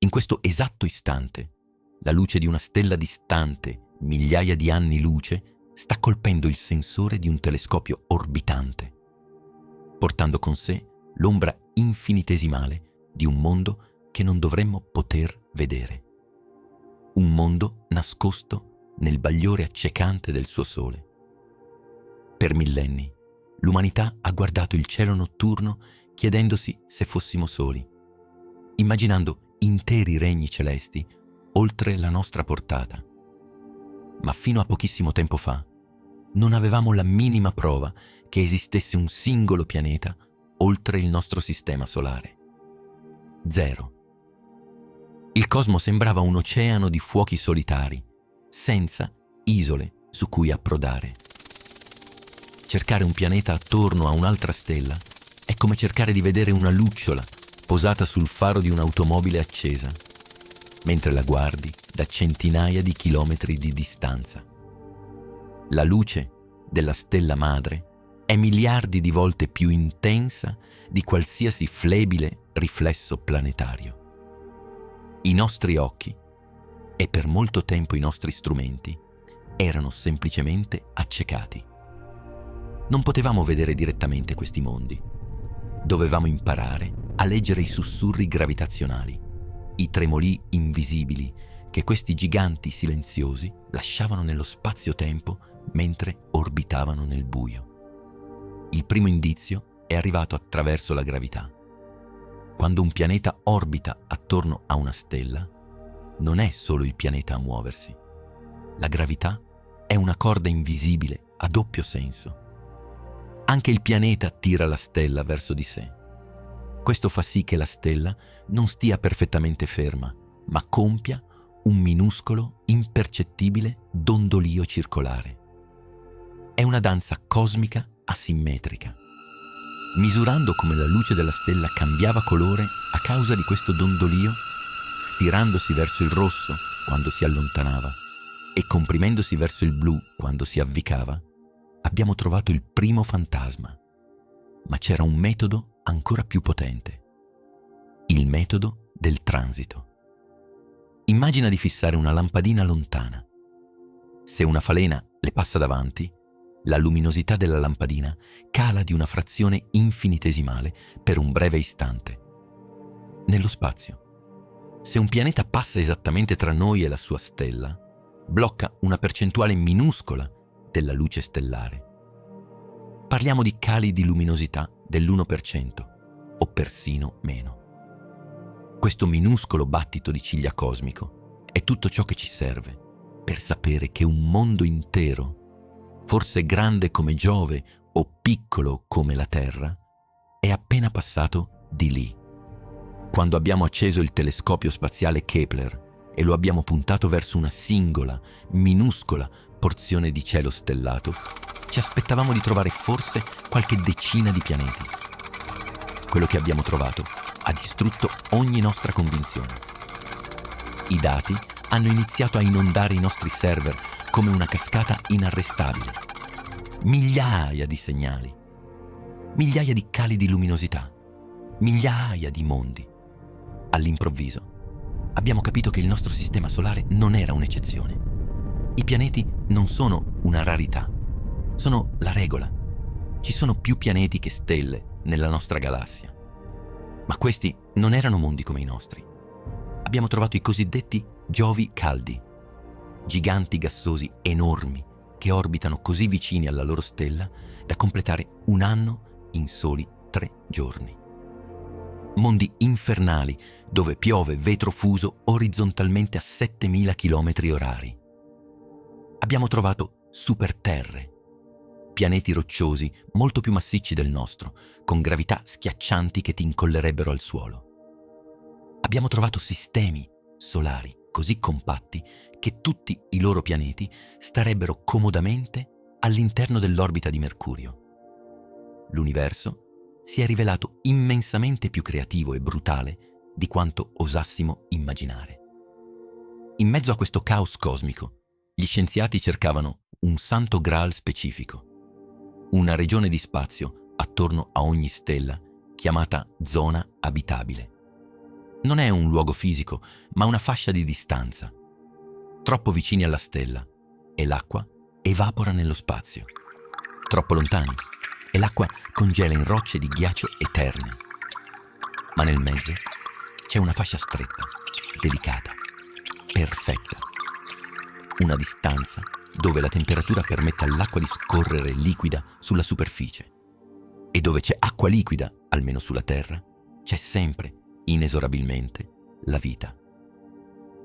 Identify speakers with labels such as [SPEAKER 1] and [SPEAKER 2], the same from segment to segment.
[SPEAKER 1] In questo esatto istante, la luce di una stella distante migliaia di anni luce sta colpendo il sensore di un telescopio orbitante, portando con sé l'ombra infinitesimale di un mondo che non dovremmo poter vedere. Un mondo nascosto nel bagliore accecante del suo sole. Per millenni, l'umanità ha guardato il cielo notturno chiedendosi se fossimo soli, immaginando interi regni celesti oltre la nostra portata. Ma fino a pochissimo tempo fa non avevamo la minima prova che esistesse un singolo pianeta oltre il nostro sistema solare. Zero. Il cosmo sembrava un oceano di fuochi solitari, senza isole su cui approdare. Cercare un pianeta attorno a un'altra stella è come cercare di vedere una lucciola posata sul faro di un'automobile accesa, mentre la guardi da centinaia di chilometri di distanza. La luce della stella madre è miliardi di volte più intensa di qualsiasi flebile riflesso planetario. I nostri occhi, e per molto tempo i nostri strumenti, erano semplicemente accecati. Non potevamo vedere direttamente questi mondi. Dovevamo imparare a leggere i sussurri gravitazionali, i tremolii invisibili che questi giganti silenziosi lasciavano nello spazio-tempo mentre orbitavano nel buio. Il primo indizio è arrivato attraverso la gravità. Quando un pianeta orbita attorno a una stella, non è solo il pianeta a muoversi. La gravità è una corda invisibile a doppio senso. Anche il pianeta tira la stella verso di sé. Questo fa sì che la stella non stia perfettamente ferma, ma compia un minuscolo, impercettibile dondolio circolare. È una danza cosmica asimmetrica. Misurando come la luce della stella cambiava colore a causa di questo dondolio, stirandosi verso il rosso quando si allontanava e comprimendosi verso il blu quando si avvicava, abbiamo trovato il primo fantasma. Ma c'era un metodo ancora più potente. Il metodo del transito. Immagina di fissare una lampadina lontana. Se una falena le passa davanti, la luminosità della lampadina cala di una frazione infinitesimale per un breve istante. Nello spazio, se un pianeta passa esattamente tra noi e la sua stella, blocca una percentuale minuscola della luce stellare. Parliamo di cali di luminosità dell'1% o persino meno. Questo minuscolo battito di ciglia cosmico è tutto ciò che ci serve per sapere che un mondo intero, forse grande come Giove o piccolo come la Terra, è appena passato di lì. Quando abbiamo acceso il telescopio spaziale Kepler e lo abbiamo puntato verso una singola, minuscola porzione di cielo stellato, ci aspettavamo di trovare forse qualche decina di pianeti. Quello che abbiamo trovato ha distrutto ogni nostra convinzione. I dati hanno iniziato a inondare i nostri server come una cascata inarrestabile. Migliaia di segnali, migliaia di cali di luminosità, migliaia di mondi. All'improvviso abbiamo capito che il nostro sistema solare non era un'eccezione. I pianeti non sono una rarità, sono la regola. Ci sono più pianeti che stelle nella nostra galassia. Ma questi non erano mondi come i nostri. Abbiamo trovato i cosiddetti Giovi caldi, giganti gassosi enormi che orbitano così vicini alla loro stella da completare un anno in soli 3 giorni. Mondi infernali dove piove vetro fuso orizzontalmente a 7000 km/h. Abbiamo trovato superterre, pianeti rocciosi molto più massicci del nostro, con gravità schiaccianti che ti incollerebbero al suolo. Abbiamo trovato sistemi solari così compatti che tutti i loro pianeti starebbero comodamente all'interno dell'orbita di Mercurio. L'universo si è rivelato immensamente più creativo e brutale di quanto osassimo immaginare. In mezzo a questo caos cosmico, gli scienziati cercavano un santo graal specifico, una regione di spazio attorno a ogni stella chiamata zona abitabile. Non è un luogo fisico, ma una fascia di distanza. Troppo vicini alla stella e l'acqua evapora nello spazio. Troppo lontani e l'acqua congela in rocce di ghiaccio eterne. Ma nel mezzo c'è una fascia stretta, delicata, perfetta. Una distanza dove la temperatura permette all'acqua di scorrere liquida sulla superficie. E dove c'è acqua liquida, almeno sulla Terra, c'è sempre, inesorabilmente, la vita.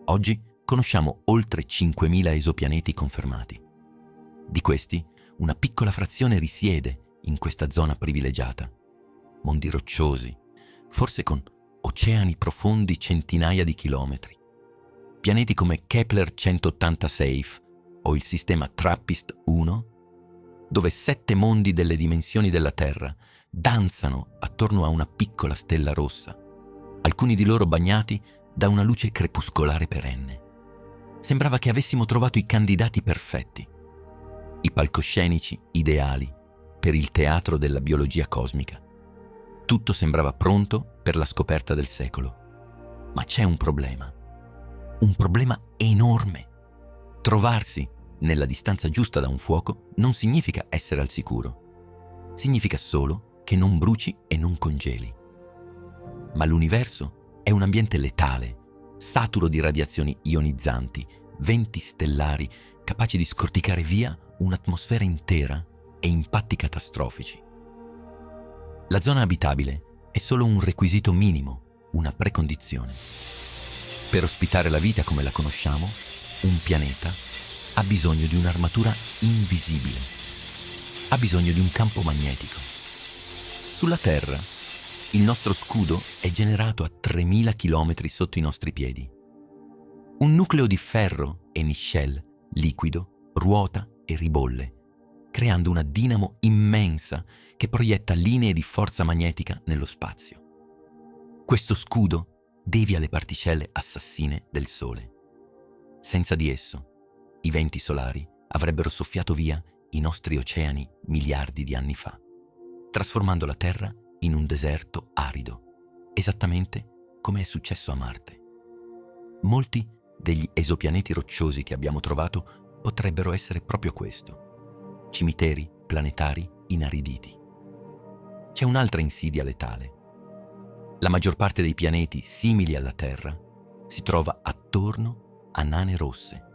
[SPEAKER 1] Oggi conosciamo oltre 5.000 esopianeti confermati. Di questi, una piccola frazione risiede in questa zona privilegiata. Mondi rocciosi, forse con oceani profondi centinaia di chilometri. Pianeti come Kepler 180 Safe o il sistema TRAPPIST-1, dove 7 mondi delle dimensioni della Terra danzano attorno a una piccola stella rossa, alcuni di loro bagnati da una luce crepuscolare perenne. Sembrava che avessimo trovato i candidati perfetti, i palcoscenici ideali per il teatro della biologia cosmica. Tutto sembrava pronto per la scoperta del secolo. Ma c'è un problema enorme. Trovarsi nella distanza giusta da un fuoco non significa essere al sicuro. Significa solo che non bruci e non congeli. Ma l'universo è un ambiente letale, saturo di radiazioni ionizzanti, venti stellari capaci di scorticare via un'atmosfera intera e impatti catastrofici. La zona abitabile è solo un requisito minimo, una precondizione. Per ospitare la vita come la conosciamo, un pianeta ha bisogno di un'armatura invisibile, ha bisogno di un campo magnetico. Sulla Terra, il nostro scudo è generato a 3.000 km sotto i nostri piedi. Un nucleo di ferro e niscel liquido ruota e ribolle, creando una dinamo immensa che proietta linee di forza magnetica nello spazio. Questo scudo devia le particelle assassine del Sole. Senza di esso, i venti solari avrebbero soffiato via i nostri oceani miliardi di anni fa, trasformando la Terra in un deserto arido, esattamente come è successo a Marte. Molti degli esopianeti rocciosi che abbiamo trovato potrebbero essere proprio questo: cimiteri planetari inariditi. C'è un'altra insidia letale. La maggior parte dei pianeti simili alla Terra si trova attorno a nane rosse,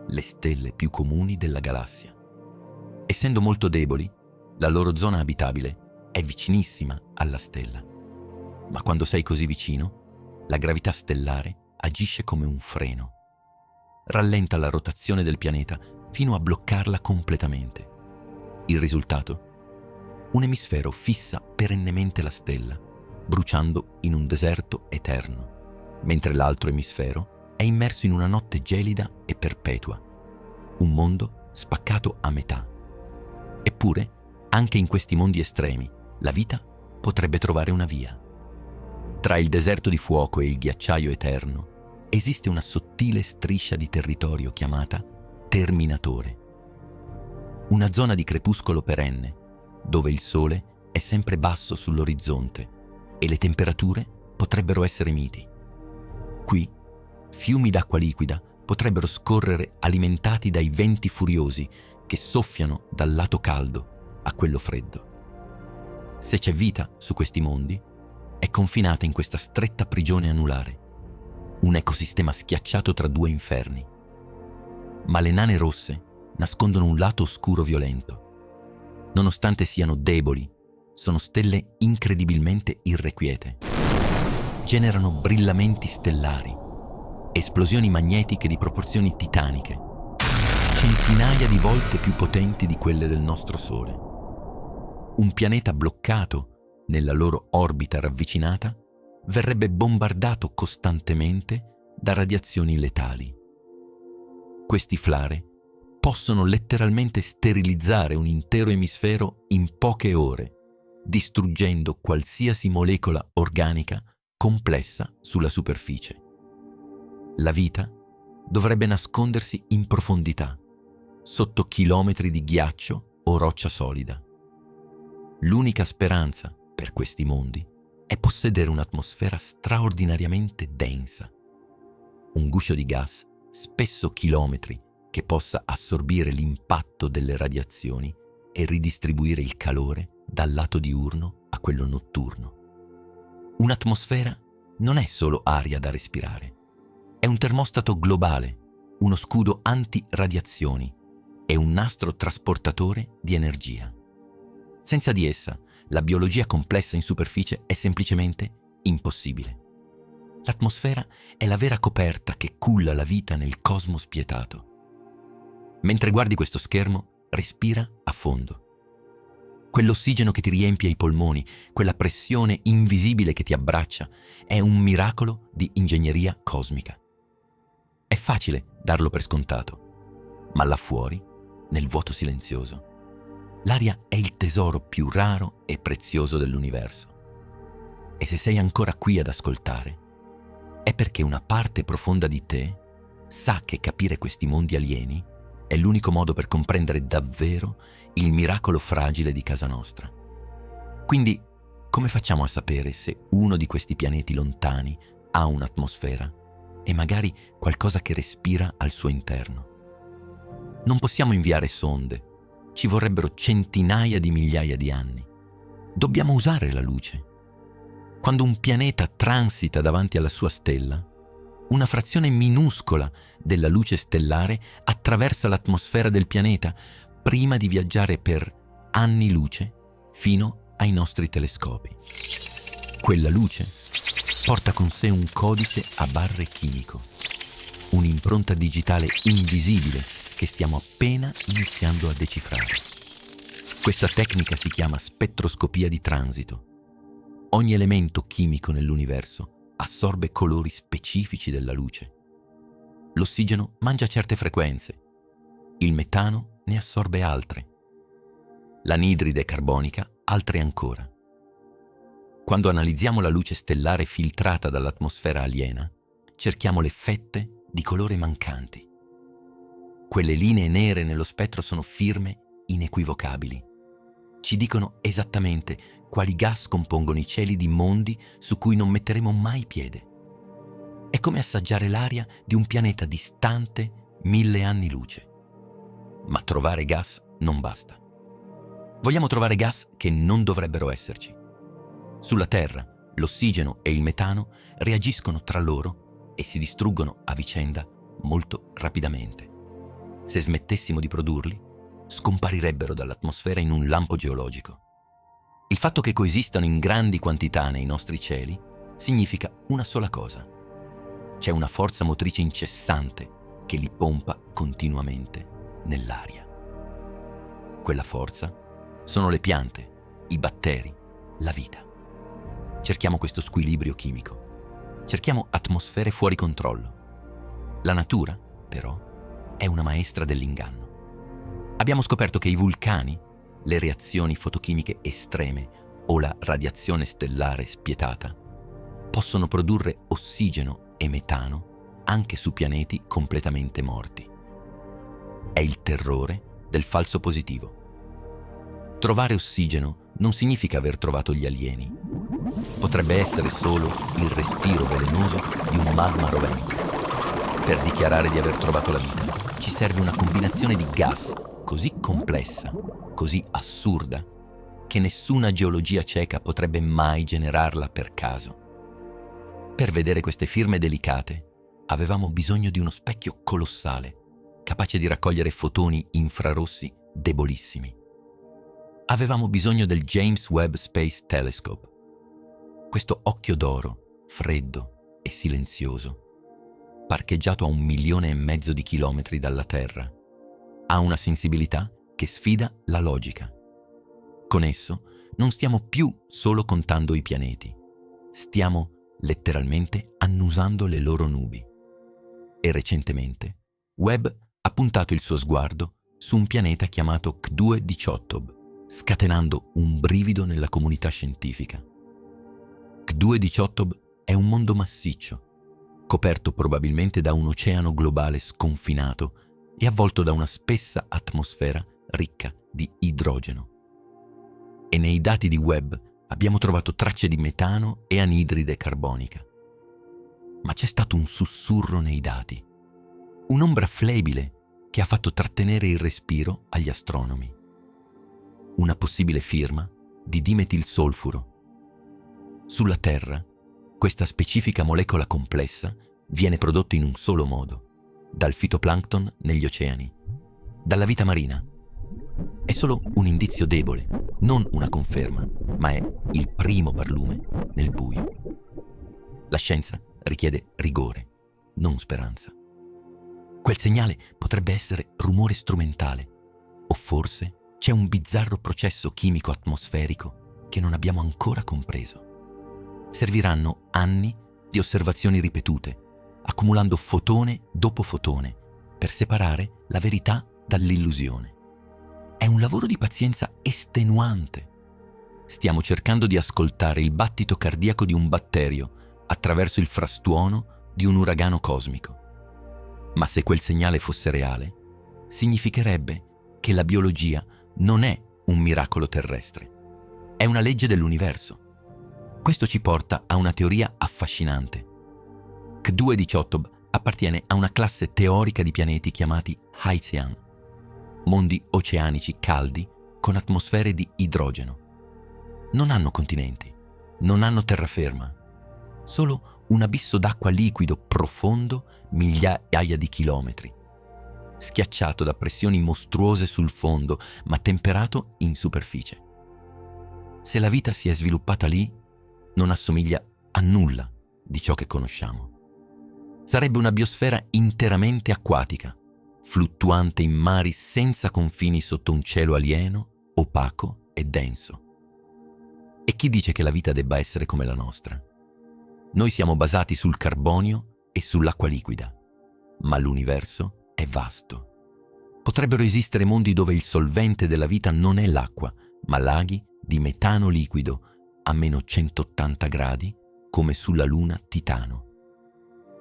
[SPEAKER 1] le stelle più comuni della galassia. Essendo molto deboli, la loro zona abitabile è vicinissima alla stella. Ma quando sei così vicino, la gravità stellare agisce come un freno. Rallenta la rotazione del pianeta fino a bloccarla completamente. Il risultato? Un emisfero fissa perennemente la stella, bruciando in un deserto eterno, mentre l'altro emisfero è immerso in una notte gelida e perpetua, un mondo spaccato a metà. Eppure, anche in questi mondi estremi, la vita potrebbe trovare una via. Tra il deserto di fuoco e il ghiacciaio eterno esiste una sottile striscia di territorio chiamata terminatore. Una zona di crepuscolo perenne, dove il sole è sempre basso sull'orizzonte e le temperature potrebbero essere miti. Qui, fiumi d'acqua liquida potrebbero scorrere alimentati dai venti furiosi che soffiano dal lato caldo a quello freddo. Se c'è vita su questi mondi, è confinata in questa stretta prigione anulare, un ecosistema schiacciato tra due inferni. Ma le nane rosse nascondono un lato oscuro violento. Nonostante siano deboli, sono stelle incredibilmente irrequiete. Generano brillamenti stellari, esplosioni magnetiche di proporzioni titaniche, centinaia di volte più potenti di quelle del nostro Sole. Un pianeta bloccato nella loro orbita ravvicinata verrebbe bombardato costantemente da radiazioni letali. Questi flare possono letteralmente sterilizzare un intero emisfero in poche ore, distruggendo qualsiasi molecola organica complessa sulla superficie. La vita dovrebbe nascondersi in profondità, sotto chilometri di ghiaccio o roccia solida. L'unica speranza per questi mondi è possedere un'atmosfera straordinariamente densa, un guscio di gas spesso chilometri che possa assorbire l'impatto delle radiazioni e ridistribuire il calore dal lato diurno a quello notturno. Un'atmosfera non è solo aria da respirare, è un termostato globale, uno scudo anti-radiazioni e un nastro trasportatore di energia. Senza di essa, la biologia complessa in superficie è semplicemente impossibile. L'atmosfera è la vera coperta che culla la vita nel cosmo spietato. Mentre guardi questo schermo, respira a fondo. Quell'ossigeno che ti riempie i polmoni, quella pressione invisibile che ti abbraccia, è un miracolo di ingegneria cosmica. È facile darlo per scontato, ma là fuori, nel vuoto silenzioso, l'aria è il tesoro più raro e prezioso dell'universo. E se sei ancora qui ad ascoltare, è perché una parte profonda di te sa che capire questi mondi alieni è l'unico modo per comprendere davvero il miracolo fragile di casa nostra. Quindi, come facciamo a sapere se uno di questi pianeti lontani ha un'atmosfera e magari qualcosa che respira al suo interno? Non possiamo inviare sonde, ci vorrebbero centinaia di migliaia di anni. Dobbiamo usare la luce. Quando un pianeta transita davanti alla sua stella, una frazione minuscola della luce stellare attraversa l'atmosfera del pianeta prima di viaggiare per anni luce fino ai nostri telescopi. Quella luce porta con sé un codice a barre chimico, un'impronta digitale invisibile che stiamo appena iniziando a decifrare. Questa tecnica si chiama spettroscopia di transito. Ogni elemento chimico nell'universo assorbe colori specifici della luce. L'ossigeno mangia certe frequenze, il metano ne assorbe altre, l'anidride carbonica altre ancora. Quando analizziamo la luce stellare filtrata dall'atmosfera aliena, cerchiamo le fette di colore mancanti. Quelle linee nere nello spettro sono firme inequivocabili. Ci dicono esattamente quali gas compongono i cieli di mondi su cui non metteremo mai piede. È come assaggiare l'aria di un pianeta distante 1000 anni luce. Ma trovare gas non basta. Vogliamo trovare gas che non dovrebbero esserci. Sulla Terra, l'ossigeno e il metano reagiscono tra loro e si distruggono a vicenda molto rapidamente. Se smettessimo di produrli, scomparirebbero dall'atmosfera in un lampo geologico. Il fatto che coesistano in grandi quantità nei nostri cieli significa una sola cosa. C'è una forza motrice incessante che li pompa continuamente nell'aria. Quella forza sono le piante, i batteri, la vita. Cerchiamo questo squilibrio chimico. Cerchiamo atmosfere fuori controllo. La natura, però, è una maestra dell'inganno. Abbiamo scoperto che i vulcani, le reazioni fotochimiche estreme o la radiazione stellare spietata possono produrre ossigeno e metano anche su pianeti completamente morti. È il terrore del falso positivo. Trovare ossigeno non significa aver trovato gli alieni. Potrebbe essere solo il respiro velenoso di un magma rovente. Per dichiarare di aver trovato la vita ci serve una combinazione di gas così complessa, così assurda, che nessuna geologia cieca potrebbe mai generarla per caso. Per vedere queste firme delicate, avevamo bisogno di uno specchio colossale, capace di raccogliere fotoni infrarossi debolissimi. Avevamo bisogno del James Webb Space Telescope. Questo occhio d'oro, freddo e silenzioso, parcheggiato a 1,5 milioni di chilometri dalla Terra, ha una sensibilità che sfida la logica. Con esso non stiamo più solo contando i pianeti, stiamo letteralmente annusando le loro nubi. E recentemente Webb ha puntato il suo sguardo su un pianeta chiamato K2-18b, scatenando un brivido nella comunità scientifica. K2-18b è un mondo massiccio, coperto probabilmente da un oceano globale sconfinato e avvolto da una spessa atmosfera ricca di idrogeno. E nei dati di Webb abbiamo trovato tracce di metano e anidride carbonica. Ma c'è stato un sussurro nei dati, un'ombra flebile che ha fatto trattenere il respiro agli astronomi. Una possibile firma di dimetilsolfuro. Sulla Terra, questa specifica molecola complessa viene prodotta in un solo modo, dal fitoplancton negli oceani, dalla vita marina. È solo un indizio debole, non una conferma, ma è il primo barlume nel buio. La scienza richiede rigore, non speranza. Quel segnale potrebbe essere rumore strumentale, o forse c'è un bizzarro processo chimico atmosferico che non abbiamo ancora compreso. Serviranno anni di osservazioni ripetute, accumulando fotone dopo fotone, per separare la verità dall'illusione. È un lavoro di pazienza estenuante. Stiamo cercando di ascoltare il battito cardiaco di un batterio attraverso il frastuono di un uragano cosmico. Ma se quel segnale fosse reale, significherebbe che la biologia non è un miracolo terrestre, è una legge dell'universo. Questo ci porta a una teoria affascinante. K2-18b appartiene a una classe teorica di pianeti chiamati Haitian, mondi oceanici caldi con atmosfere di idrogeno. Non hanno continenti, non hanno terraferma, solo un abisso d'acqua liquido profondo migliaia di chilometri, schiacciato da pressioni mostruose sul fondo, ma temperato in superficie. Se la vita si è sviluppata lì, non assomiglia a nulla di ciò che conosciamo. Sarebbe una biosfera interamente acquatica, fluttuante in mari senza confini sotto un cielo alieno, opaco e denso. E chi dice che la vita debba essere come la nostra? Noi siamo basati sul carbonio e sull'acqua liquida, ma l'universo è vasto. Potrebbero esistere mondi dove il solvente della vita non è l'acqua, ma laghi di metano liquido a meno 180 gradi, come sulla Luna Titano.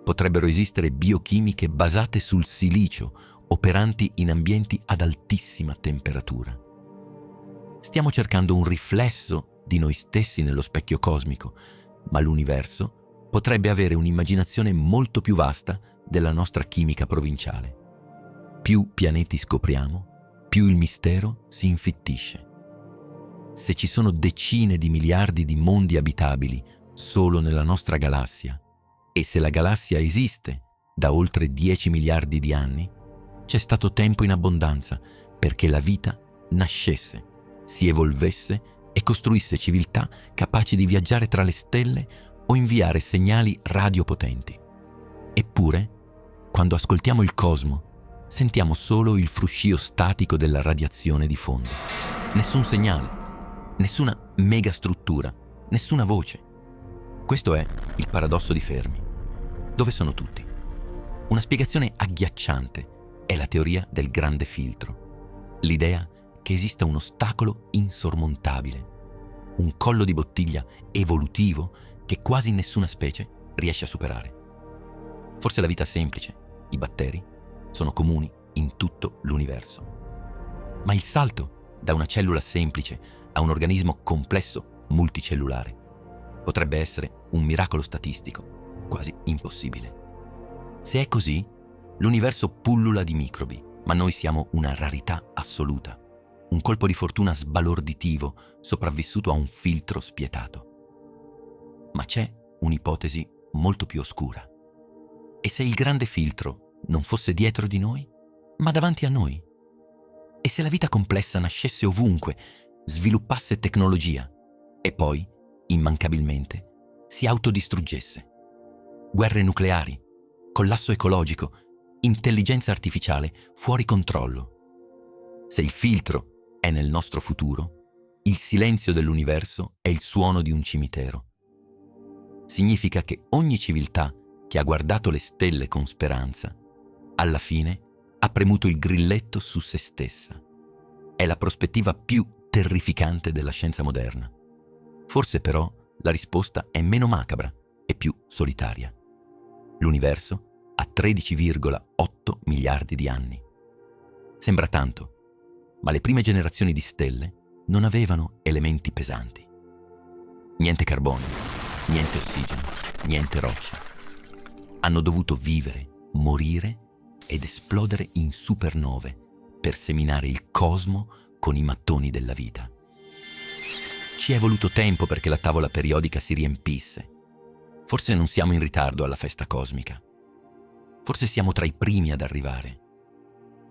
[SPEAKER 1] Potrebbero esistere biochimiche basate sul silicio, operanti in ambienti ad altissima temperatura. Stiamo cercando un riflesso di noi stessi nello specchio cosmico, ma l'universo potrebbe avere un'immaginazione molto più vasta della nostra chimica provinciale. Più pianeti scopriamo, più il mistero si infittisce. Se ci sono decine di miliardi di mondi abitabili solo nella nostra galassia, e se la galassia esiste da oltre 10 miliardi di anni, c'è stato tempo in abbondanza perché la vita nascesse, si evolvesse e costruisse civiltà capaci di viaggiare tra le stelle o inviare segnali radiopotenti. Eppure, quando ascoltiamo il cosmo, sentiamo solo il fruscio statico della radiazione di fondo. Nessun segnale, nessuna megastruttura, nessuna voce. Questo è il paradosso di Fermi. Dove sono tutti? Una spiegazione agghiacciante è la teoria del grande filtro. L'idea che esista un ostacolo insormontabile, un collo di bottiglia evolutivo che quasi nessuna specie riesce a superare. Forse la vita semplice, i batteri, sono comuni in tutto l'universo. Ma il salto da una cellula semplice a un organismo complesso multicellulare potrebbe essere un miracolo statistico quasi impossibile. Se è così, l'universo pullula di microbi, ma noi siamo una rarità assoluta, un colpo di fortuna sbalorditivo sopravvissuto a un filtro spietato. Ma c'è un'ipotesi molto più oscura. E se il grande filtro non fosse dietro di noi, ma davanti a noi? E se la vita complessa nascesse ovunque, sviluppasse tecnologia e poi, immancabilmente, si autodistruggesse? Guerre nucleari, collasso ecologico, intelligenza artificiale fuori controllo. Se il filtro è nel nostro futuro, il silenzio dell'universo è il suono di un cimitero. Significa che ogni civiltà che ha guardato le stelle con speranza, alla fine ha premuto il grilletto su se stessa. È la prospettiva più terrificante della scienza moderna. Forse però la risposta è meno macabra e più solitaria. L'universo ha 13,8 miliardi di anni. Sembra tanto, ma le prime generazioni di stelle non avevano elementi pesanti. Niente carbonio, niente ossigeno, niente roccia. Hanno dovuto vivere, morire ed esplodere in supernove per seminare il cosmo con i mattoni della vita. Ci è voluto tempo perché la tavola periodica si riempisse. Forse non siamo in ritardo alla festa cosmica. Forse siamo tra i primi ad arrivare.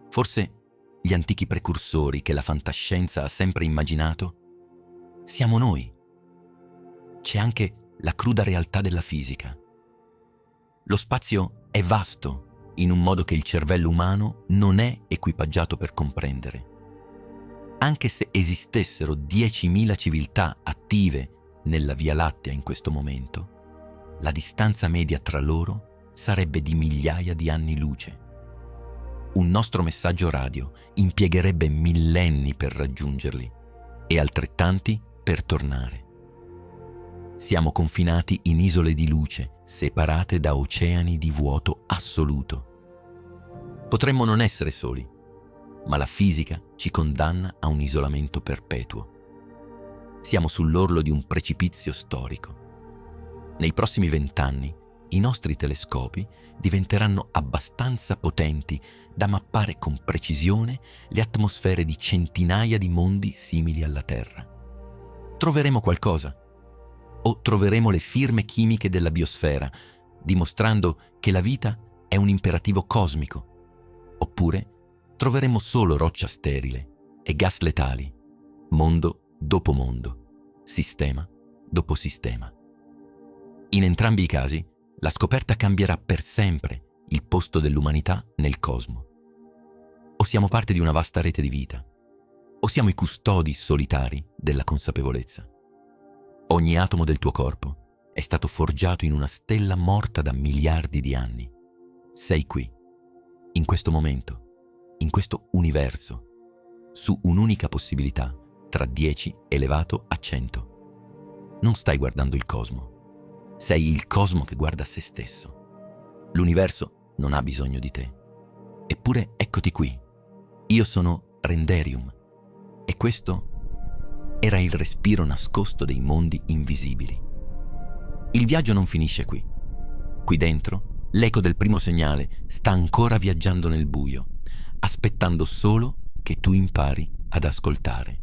[SPEAKER 1] Forse gli antichi precursori che la fantascienza ha sempre immaginato siamo noi. C'è anche la cruda realtà della fisica. Lo spazio è vasto in un modo che il cervello umano non è equipaggiato per comprendere. Anche se esistessero 10.000 civiltà attive nella Via Lattea in questo momento, la distanza media tra loro sarebbe di migliaia di anni luce. Un nostro messaggio radio impiegherebbe millenni per raggiungerli e altrettanti per tornare. Siamo confinati in isole di luce, separate da oceani di vuoto assoluto. Potremmo non essere soli, ma la fisica ci condanna a un isolamento perpetuo. Siamo sull'orlo di un precipizio storico. Nei prossimi 20 anni, i nostri telescopi diventeranno abbastanza potenti da mappare con precisione le atmosfere di centinaia di mondi simili alla Terra. Troveremo qualcosa, o troveremo le firme chimiche della biosfera, dimostrando che la vita è un imperativo cosmico, oppure troveremo solo roccia sterile e gas letali, mondo dopo mondo, sistema dopo sistema. In entrambi i casi, la scoperta cambierà per sempre il posto dell'umanità nel cosmo. O siamo parte di una vasta rete di vita, o siamo i custodi solitari della consapevolezza. Ogni atomo del tuo corpo è stato forgiato in una stella morta da miliardi di anni. Sei qui, in questo momento, in questo universo, su un'unica possibilità tra 10 elevato a 100. Non stai guardando il cosmo, sei il cosmo che guarda se stesso. L'universo non ha bisogno di te. Eppure eccoti qui. Io sono Renderium e questo era il respiro nascosto dei mondi invisibili. Il viaggio non finisce qui. Qui dentro, l'eco del primo segnale sta ancora viaggiando nel buio, aspettando solo che tu impari ad ascoltare.